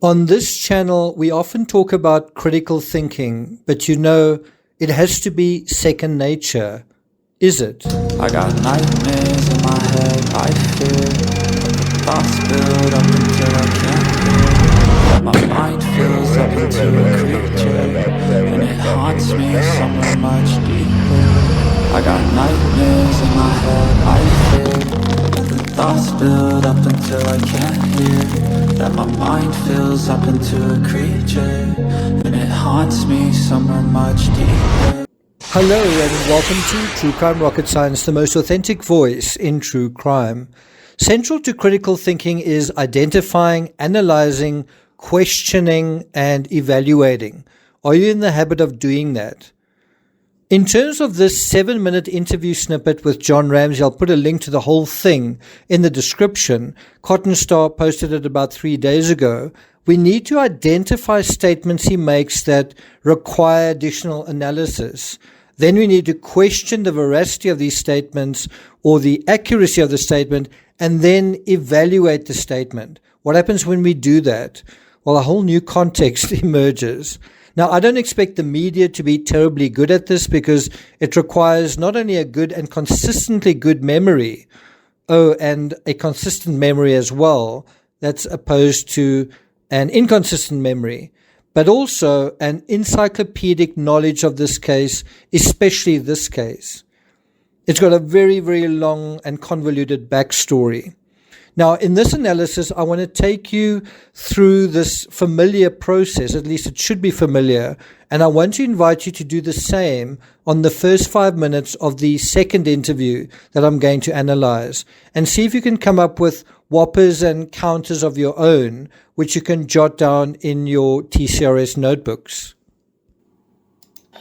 On this channel, we often talk about critical thinking, but it has to be second nature, is it? I got nightmares in my head, I fear thoughts build up until I can't hear. My mind fills up into a creature, and it haunts me somewhere much deeper. I got nightmares in my head, I fear thoughts build up until I can't hear. That my mind fills up into a creature, and it haunts me somewhere much deeper. Hello and welcome to True Crime Rocket Science, the most authentic voice in true crime. Central to critical thinking is identifying, analyzing, questioning, and evaluating. Are you in the habit of doing that? In terms of this 7-minute interview snippet with John Ramsey, I'll put a link to the whole thing in the description. Cotton Star posted it about 3 days ago. We need to identify statements he makes that require additional analysis. Then we need to question the veracity of these statements or the accuracy of the statement, and then evaluate the statement. What happens when we do that? Well, a whole new context emerges. Now, I don't expect the media to be terribly good at this because it requires not only a good and consistently good memory, and a consistent memory as well, that's opposed to an inconsistent memory, but also an encyclopedic knowledge of this case, especially this case. It's got a very, very long and convoluted backstory. Now, in this analysis, I want to take you through this familiar process, at least it should be familiar, and I want to invite you to do the same on the first 5 minutes of the second interview that I'm going to analyze, and see if you can come up with whoppers and counters of your own, which you can jot down in your TCRS notebooks.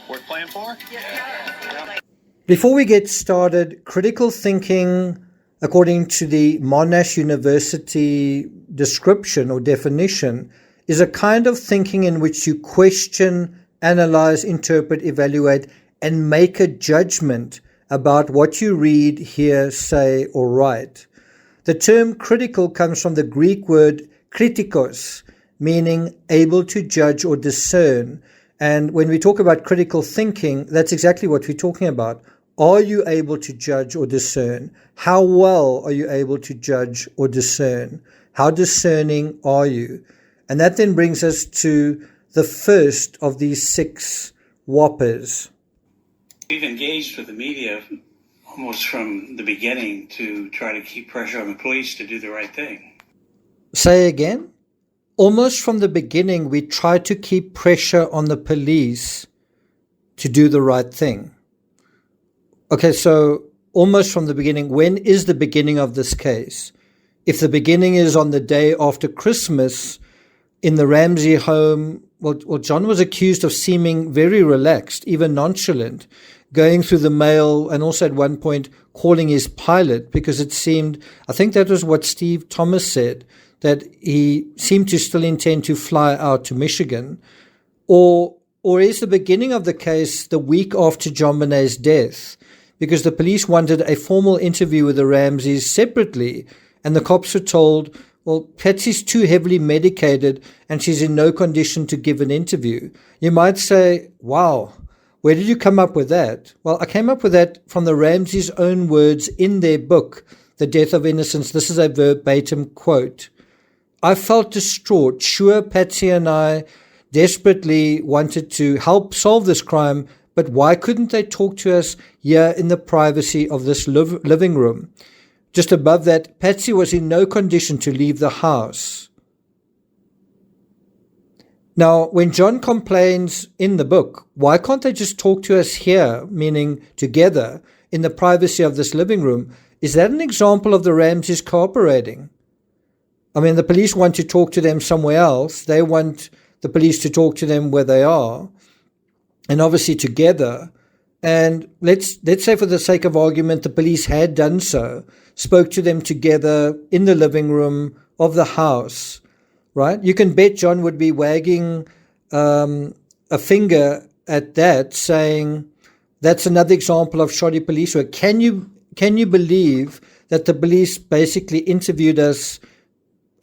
Worth playing for? Yeah. Before we get started, critical thinking, according to the Monash University description or definition, is a kind of thinking in which you question, analyze, interpret, evaluate, and make a judgment about what you read, hear, say, or write. The term critical comes from the Greek word kritikos, meaning able to judge or discern. And when we talk about critical thinking, that's exactly what we're talking about. Are you able to judge or discern? How well are you able to judge or discern? How discerning are you? And that then brings us to the first of these 6 whoppers. We've engaged with the media almost from the beginning to try to keep pressure on the police to do the right thing. Say again? Almost from the beginning, we try to keep pressure on the police to do the right thing. Okay, so almost from the beginning, when is the beginning of this case? If the beginning is on the day after Christmas in the Ramsey home, well, John was accused of seeming very relaxed, even nonchalant, going through the mail, and also at one point calling his pilot, because it seemed, I think that was what Steve Thomas said, that he seemed to still intend to fly out to Michigan. Or is the beginning of the case the week after JONBENET's death? Because the police wanted a formal interview with the Ramseys separately, and the cops were told, well, Patsy's too heavily medicated and she's in no condition to give an interview. You might say, wow, where did you come up with that? Well, I came up with that from the Ramseys' own words in their book, The Death of Innocence. This is a verbatim quote. I felt distraught. Sure, Patsy and I desperately wanted to help solve this crime, but why couldn't they talk to us here in the privacy of this living room? Just above that, Patsy was in no condition to leave the house. Now, when John complains in the book, why can't they just talk to us here, meaning together, in the privacy of this living room? Is that an example of the Ramseys cooperating? I mean, the police want to talk to them somewhere else. They want the police to talk to them where they are, and obviously together. And let's say for the sake of argument, the police had done so, spoke to them together in the living room of the house, right? You can bet John would be wagging a finger at that, saying, that's another example of shoddy police work. Can you believe that the police basically interviewed us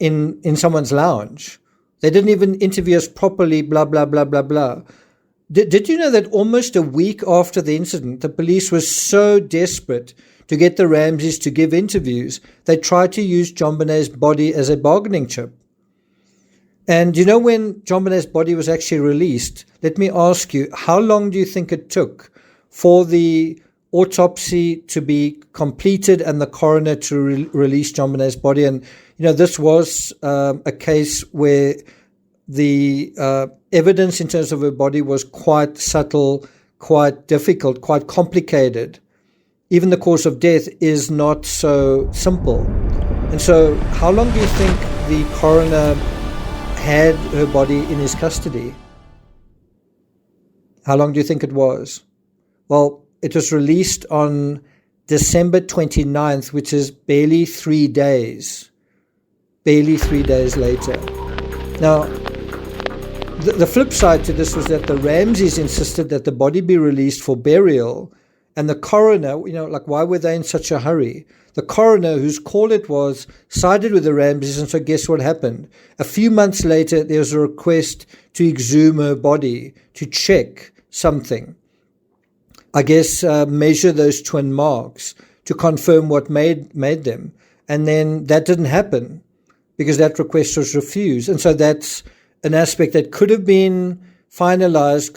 in someone's lounge? They didn't even interview us properly, blah, blah, blah, blah, blah. Did you know that almost a week after the incident, the police was so desperate to get the Ramseys to give interviews, they tried to use JONBENET's body as a bargaining chip? And you know, when JONBENET's body was actually released, let me ask you, how long do you think it took for the autopsy to be completed and the coroner to release JONBENET's body? And, you know, this was a case where the evidence in terms of her body was quite subtle, quite difficult, quite complicated. Even the cause of death is not so simple. And so how long do you think the coroner had her body in his custody? How long do you think it was? Well, it was released on December 29th, which is barely 3 days. Barely 3 days later. Now, the flip side to this was that the Ramseys insisted that the body be released for burial, and the coroner, you know, like, why were they in such a hurry? The coroner, whose call it was, sided with the Ramseys, and so guess what happened? A few months later, there was a request to exhume her body, to check something. I guess measure those twin marks to confirm what made them. And then that didn't happen because that request was refused. And so that's an aspect that could have been finalized,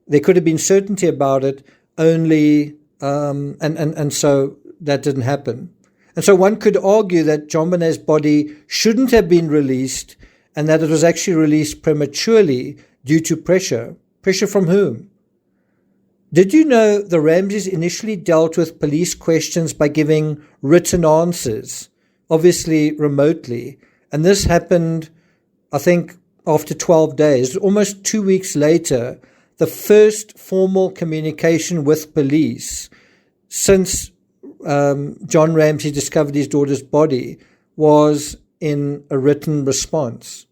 there could have been certainty about it, only, and so that didn't happen. And so one could argue that JONBENET's body shouldn't have been released and that it was actually released prematurely due to pressure. Pressure from whom? Did you know the Ramseys initially dealt with police questions by giving written answers, obviously remotely? And this happened, I think, after 12 days. Almost 2 weeks later, the first formal communication with police since John Ramsey discovered his daughter's body was in a written response.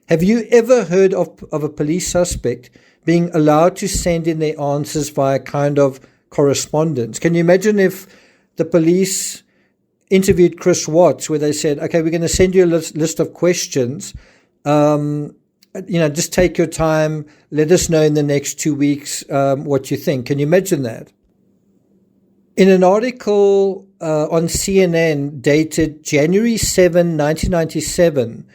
Have you ever heard of a police suspect being allowed to send in their answers via kind of correspondence? Can you imagine if the police interviewed Chris Watts, where they said, okay, we're going to send you a list of questions, just take your time, let us know in the next 2 weeks what you think. Can you imagine that? In an article on CNN dated January 7, 1997,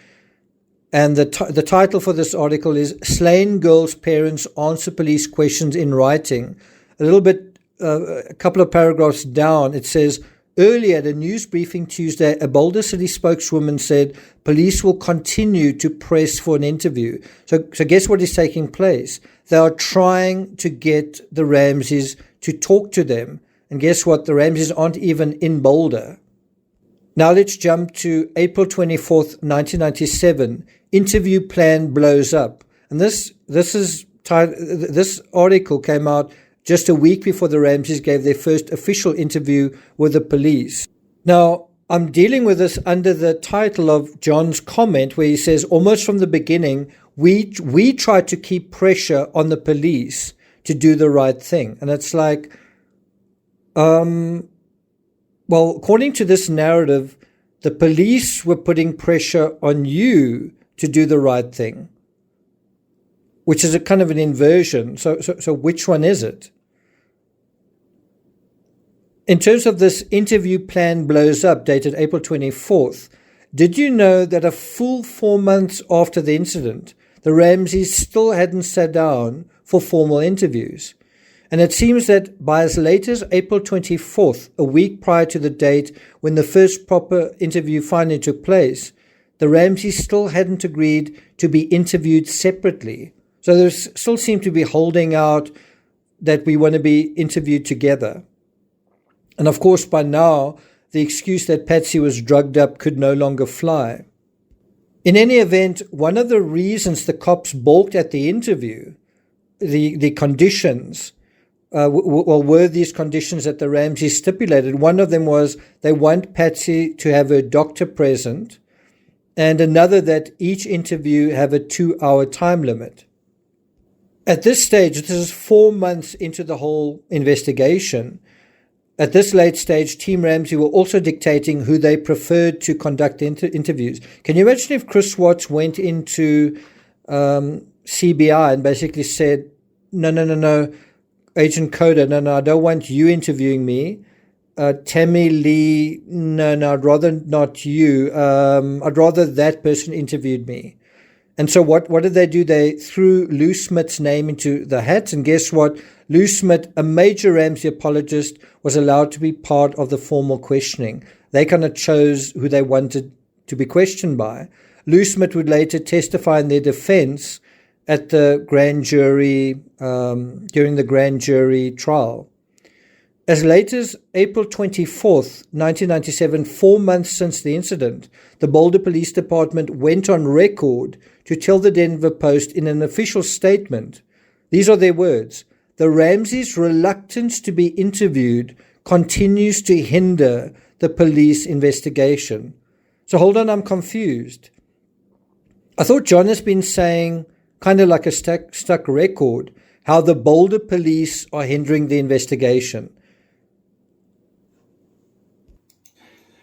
and the title for this article is Slain Girl's Parents Answer Police Questions in Writing. A couple of paragraphs down, it says, earlier at a news briefing Tuesday, a Boulder City spokeswoman said police will continue to press for an interview. So guess what is taking place? They are trying to get the Ramseys to talk to them. And guess what? The Ramseys aren't even in Boulder. Now let's jump to April 24th, 1997. Interview plan blows up. And this article came out just a week before the Ramseys gave their first official interview with the police. Now, I'm dealing with this under the title of John's comment, where he says, almost from the beginning, we tried to keep pressure on the police to do the right thing. And it's like, well, according to this narrative, the police were putting pressure on you to do the right thing, which is a kind of an inversion. So which one is it? In terms of this interview plan blows up, dated April 24th, did you know that a full 4 months after the incident, the Ramseys still hadn't sat down for formal interviews? And it seems that by as late as April 24th, a week prior to the date when the first proper interview finally took place, the Ramseys still hadn't agreed to be interviewed separately. So they still seem to be holding out that we want to be interviewed together. And of course, by now, the excuse that Patsy was drugged up could no longer fly. In any event, one of the reasons the cops balked at the interview, the conditions, were these conditions that the Ramseys stipulated. One of them was they want Patsy to have her doctor present, and another that each interview have a 2-hour time limit. At this stage, this is 4 months into the whole investigation, At this late stage, Team Ramsey were also dictating who they preferred to conduct interviews. Can you imagine if Chris Watts went into CBI and basically said, no, Agent Coda, no, I don't want you interviewing me. Tammy Lee, no, I'd rather not you. I'd rather that person interviewed me. And so what did they do? They threw Lou Smith's name into the hat, and guess what? Lou Smith, a major Ramsey apologist, was allowed to be part of the formal questioning. They kind of chose who they wanted to be questioned by. Lou Smith would later testify in their defense at the grand jury, during the grand jury trial. As late as April 24th, 1997, 4 months since the incident, the Boulder Police Department went on record to tell the Denver Post in an official statement, these are their words, "The Ramseys' reluctance to be interviewed continues to hinder the police investigation." So hold on, I'm confused. I thought John has been saying, kind of like a stuck record, how the Boulder police are hindering the investigation.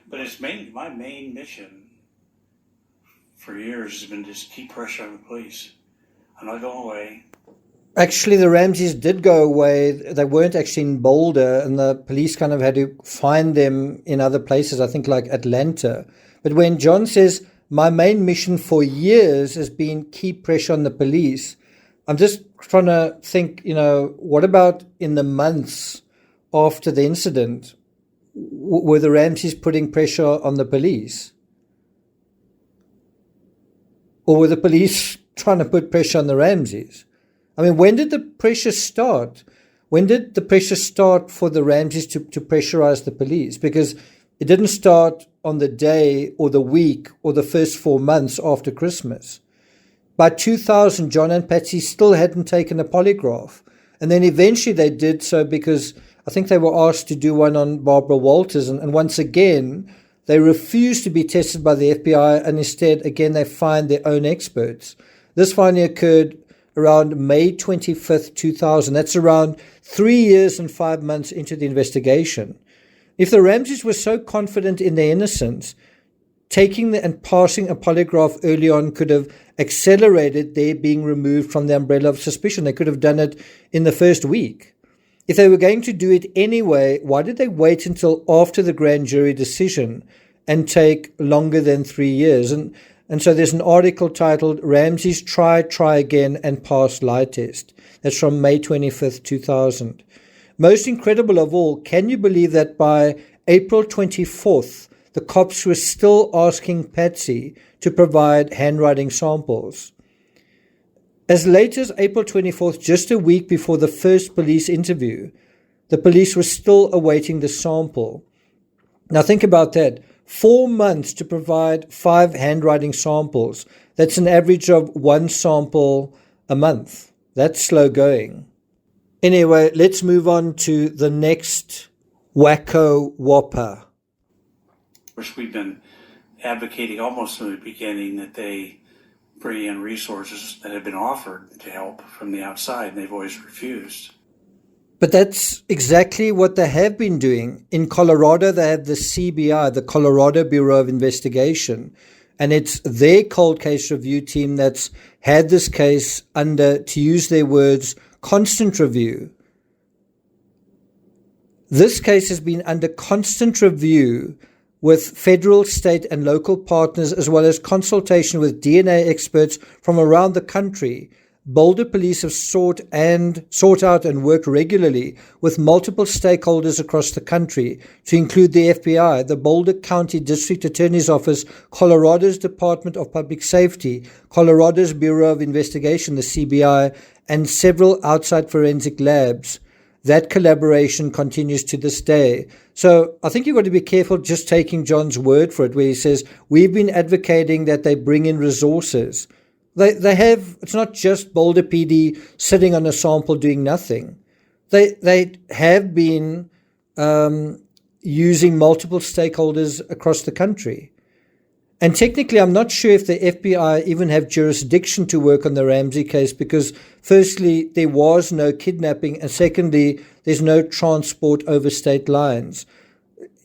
But my main mission for years has been just keep pressure on the police. I'm not going away. Actually, the Ramseys did go away. They weren't actually in Boulder, and the police kind of had to find them in other places, I think like Atlanta. But when John says, my main mission for years has been keep pressure on the police, I'm just trying to think, what about in the months after the incident? Were the Ramseys putting pressure on the police? Or were the police trying to put pressure on the Ramseys? I mean, when did the pressure start? When did the pressure start for the Ramseys to pressurize the police? Because it didn't start on the day or the week or the first 4 months after Christmas. By 2000, John and Patsy still hadn't taken a polygraph. And then eventually they did so because I think they were asked to do one on Barbara Walters. And once again, they refused to be tested by the FBI, and instead, again, they find their own experts. This finally occurred around May 25th, 2000. That's around 3 years and 5 months into the investigation. If the Ramseys were so confident in their innocence, taking and passing a polygraph early on could have accelerated their being removed from the umbrella of suspicion. They could have done it in the first week. If they were going to do it anyway, why did they wait until after the grand jury decision and take longer than 3 years? And so there's an article titled Ramsey's Try Again and Pass Lie Test. That's from May 25th, 2000. Most incredible of all, can you believe that by April 24th, the cops were still asking Patsy to provide handwriting samples? As late as April 24th, just a week before the first police interview, the police were still awaiting the sample. Now think about that. 4 months to provide 5 handwriting samples. That's an average of 1 sample a month. That's slow going. Anyway, let's move on to the next Whacko Whopper. Of course, we've been advocating almost from the beginning that they bring in resources that have been offered to help from the outside, and they've always refused. But that's exactly what they have been doing. In Colorado, they have the CBI, the Colorado Bureau of Investigation, and it's their cold case review team that's had this case under, to use their words, constant review. This case has been under constant review with federal, state, and local partners, as well as consultation with DNA experts from around the country. Boulder police have sought out and worked regularly with multiple stakeholders across the country, to include the FBI, the Boulder County District Attorney's Office, Colorado's Department of Public Safety, Colorado's Bureau of Investigation, the CBI, and several outside forensic labs. That collaboration continues to this day. So I think you've got to be careful just taking John's word for it, where he says, we've been advocating that they bring in resources. They have, it's not just Boulder PD sitting on a sample doing nothing. They have been using multiple stakeholders across the country. And technically, I'm not sure if the FBI even have jurisdiction to work on the Ramsey case, because firstly, there was no kidnapping, and secondly, there's no transport over state lines.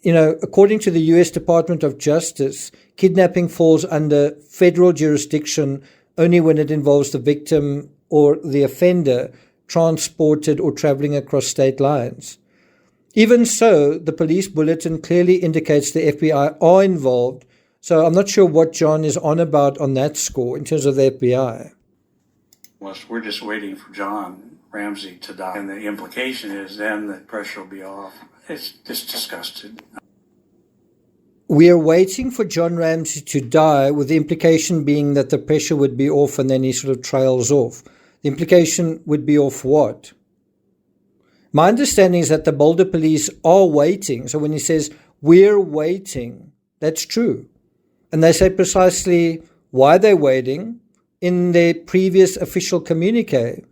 According to the U.S. Department of Justice, kidnapping falls under federal jurisdiction only when it involves the victim or the offender transported or traveling across state lines. Even so, the police bulletin clearly indicates the FBI are involved, so I'm not sure what John is on about on that score in terms of the FBI. Well, we're just waiting for John Ramsey to die, and the implication is then the pressure will be off. It's just disgusted. We are waiting for John Ramsey to die, with the implication being that the pressure would be off and then he sort of trails off. The implication would be off what? My understanding is that the Boulder police are waiting. So when he says, we're waiting, that's true. And they say precisely why they're waiting in their previous official communique.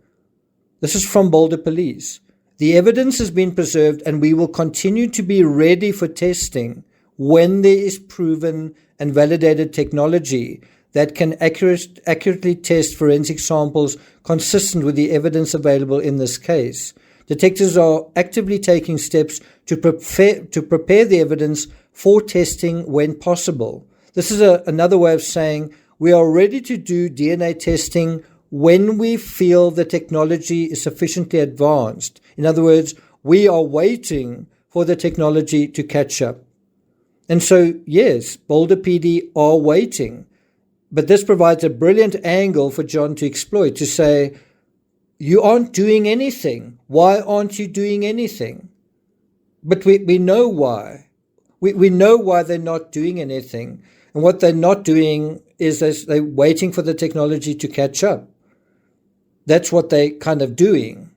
This is from Boulder police. The evidence has been preserved and we will continue to be ready for testing when there is proven and validated technology that can accurately test forensic samples consistent with the evidence available in this case. Detectives are actively taking steps to prepare the evidence for testing when possible. This is another way of saying we are ready to do DNA testing when we feel the technology is sufficiently advanced. In other words, we are waiting for the technology to catch up. And so, yes, Boulder PD are waiting. But this provides a brilliant angle for John to exploit, to say, you aren't doing anything. Why aren't you doing anything? But we know why. We know why they're not doing anything. And what they're not doing is they're waiting for the technology to catch up. That's what they're kind of doing.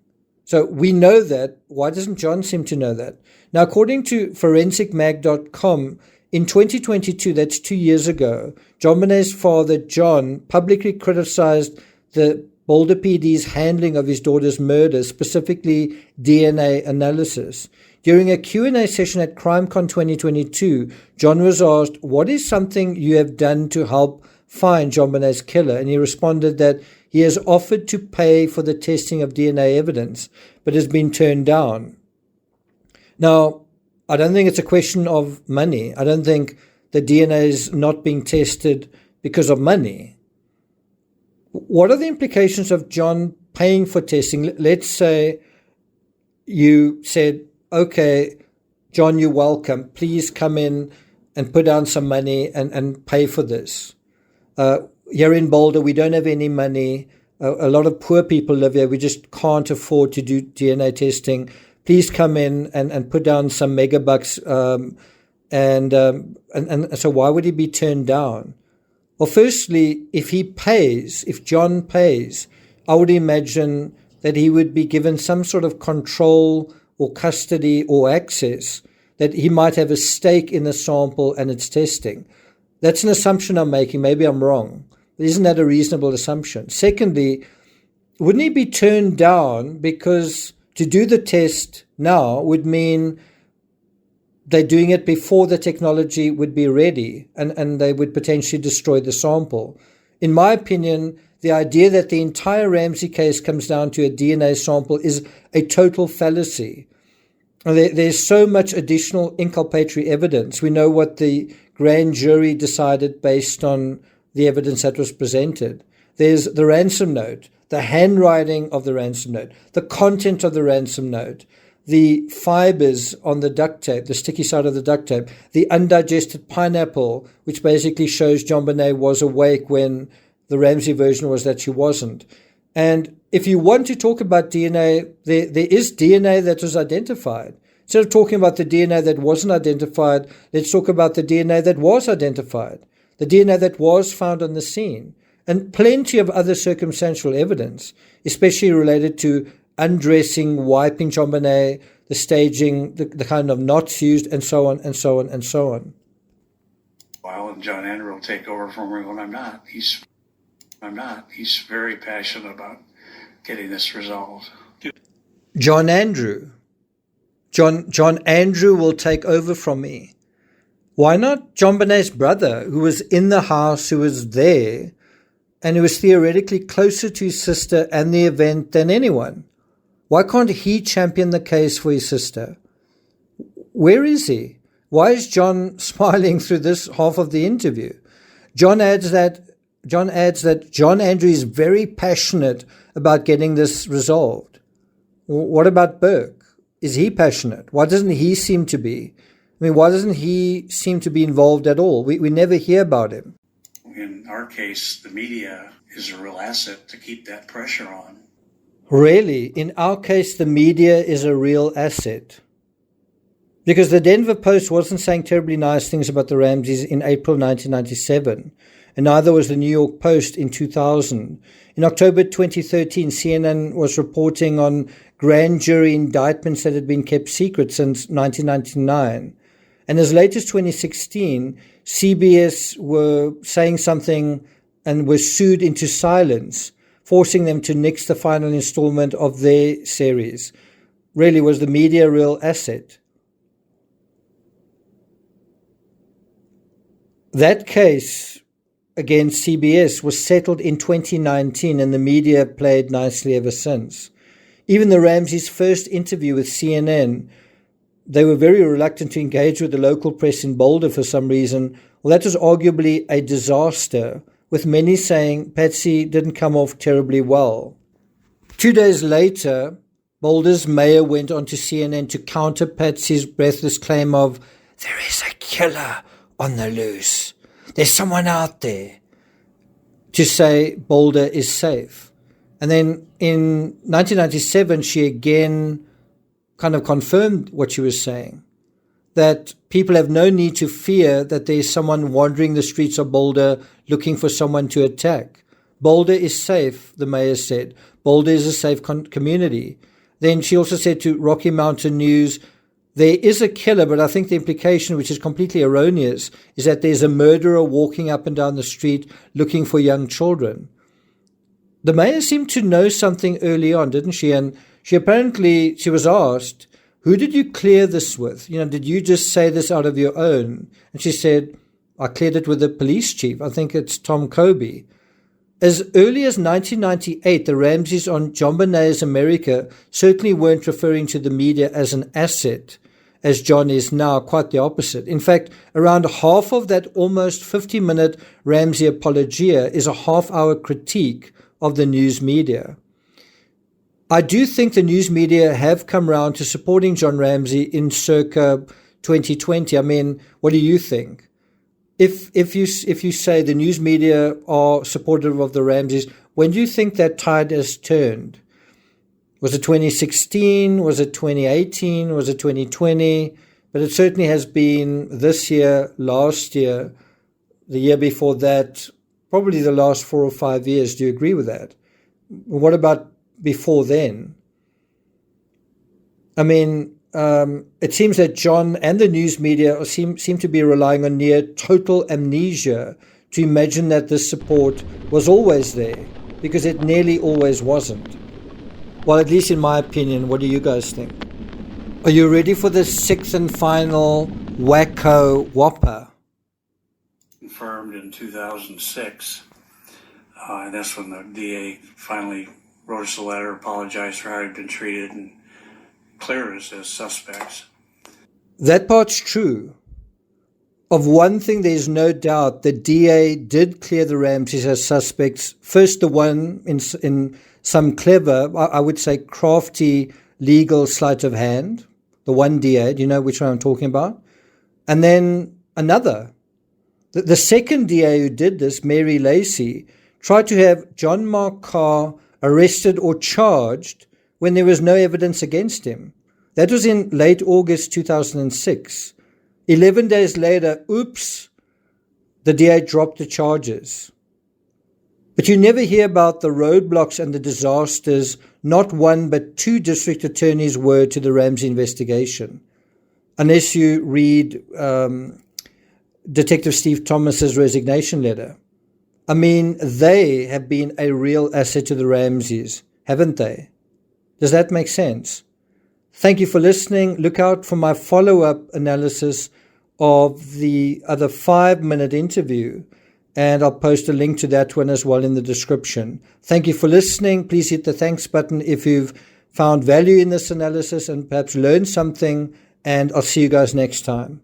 So we know that. Why doesn't John seem to know that? Now, according to forensicmag.com, in 2022, that's 2 years ago, JONBENET's father, John, publicly criticized the Boulder PD's handling of his daughter's murder, specifically DNA analysis. During a Q&A session at CrimeCon 2022, John was asked, what is something you have done to help find JONBENET's killer? And he responded that he has offered to pay for the testing of DNA evidence, but has been turned down. Now, I don't think it's a question of money. I don't think the DNA is not being tested because of money. What are the implications of John paying for testing? Let's say you said, okay, John, you're welcome. Please come in and put down some money and pay for this. Here in Boulder, we don't have any money. A lot of poor people live here. We just can't afford to do DNA testing. Please come in and put down some megabucks. And so why would he be turned down? Well, firstly, if John pays, I would imagine that he would be given some sort of control or custody or access, that he might have a stake in the sample and its testing. That's an assumption I'm making. Maybe I'm wrong. Isn't that a reasonable assumption? Secondly, wouldn't he be turned down because to do the test now would mean they're doing it before the technology would be ready and they would potentially destroy the sample? In my opinion, the idea that the entire Ramsey case comes down to a DNA sample is a total fallacy. There's so much additional inculpatory evidence. We know what the grand jury decided based on the evidence that was presented. There's the ransom note, the handwriting of the ransom note, the content of the ransom note, the fibers on the duct tape, the sticky side of the duct tape, the undigested pineapple, which basically shows JONBENET was awake when the Ramsey version was that she wasn't. And if you want to talk about DNA, there is DNA that was identified. Instead of talking about the DNA that wasn't identified, let's talk about the DNA that was identified, the DNA that was found on the scene, and plenty of other circumstantial evidence, especially related to undressing, wiping JONBENET, the staging, the kind of knots used, and so on, and so on, and so on. Well, and John Andrew will take over from me when I'm not. He's very passionate about getting this resolved. John Andrew will take over from me. Why not JONBENET's brother, who was in the house, who was there, and who was theoretically closer to his sister and the event than anyone? Why can't he champion the case for his sister? Where is he? Why is John smiling through this half of the interview? John adds that John Andrew is very passionate about getting this resolved. What about Burke? Is he passionate? Why doesn't he seem to be? I mean, why doesn't he seem to be involved at all? We never hear about him. In our case, the media is a real asset to keep that pressure on. Really? In our case, the media is a real asset. Because the Denver Post wasn't saying terribly nice things about the Ramseys in April 1997, and neither was the New York Post in 2000. In October 2013, CNN was reporting on grand jury indictments that had been kept secret since 1999. And as late as 2016, CBS were saying something and were sued into silence, forcing them to nix the final installment of their series. Really, was the media a real asset? That case against CBS was settled in 2019, and the media played nicely ever since. Even the Ramseys' first interview with CNN, they were very reluctant to engage with the local press in Boulder for some reason. Well, that was arguably a disaster, with many saying Patsy didn't come off terribly well. 2 days later, Boulder's mayor went on to CNN to counter Patsy's breathless claim of, "There is a killer on the loose. There's someone out there," to say Boulder is safe. And then in 1997, she again kind of confirmed what she was saying, that people have no need to fear that there's someone wandering the streets of Boulder looking for someone to attack. Boulder is safe, the mayor said. Boulder is a safe community. Then she also said to Rocky Mountain News, there is a killer, but I think the implication, which is completely erroneous, is that there's a murderer walking up and down the street looking for young children. The mayor seemed to know something early on, didn't she? And she was asked, who did you clear this with? Did you just say this out of your own? And she said, I cleared it with the police chief. I think it's Tom Kobe. As early as 1998, the Ramseys on JONBENET's America certainly weren't referring to the media as an asset, as John is now, quite the opposite. In fact, around half of that almost 50-minute Ramsey apologia is a half-hour critique of the news media. I do think the news media have come round to supporting John Ramsey in circa 2020. I mean, what do you think? If you say the news media are supportive of the Ramseys, when do you think that tide has turned? Was it 2016? Was it 2018? Was it 2020? But it certainly has been this year, last year, the year before that, probably the last 4 or 5 years. Do you agree with that? What about before then? I mean, it seems that John and the news media seem to be relying on near total amnesia to imagine that this support was always there, because it nearly always wasn't. Well, at least in my opinion. What do you guys think? Are you ready for the 6th and final Whacko Whopper? Confirmed in 2006, and that's when the DA finally wrote us a letter, apologized for how he'd been treated, and cleared us as suspects. That part's true. Of one thing, there's no doubt, the DA did clear the Ramseys as suspects. First, the one in some clever, I would say crafty, legal sleight of hand. The one DA, do you know which one I'm talking about? And then another. The second DA who did this, Mary Lacey, tried to have John Mark Carr arrested or charged when there was no evidence against him. That was in late August 2006. 11 days later, oops, the DA dropped the charges. But you never hear about the roadblocks and the disasters not one but two district attorneys were to the Ramsey investigation, unless you read Detective Steve Thomas's resignation letter. I mean, they have been a real asset to the Ramseys, haven't they? Does that make sense? Thank you for listening. Look out for my follow-up analysis of the other 5-minute interview, and I'll post a link to that one as well in the description. Thank you for listening. Please hit the thanks button if you've found value in this analysis and perhaps learned something, and I'll see you guys next time.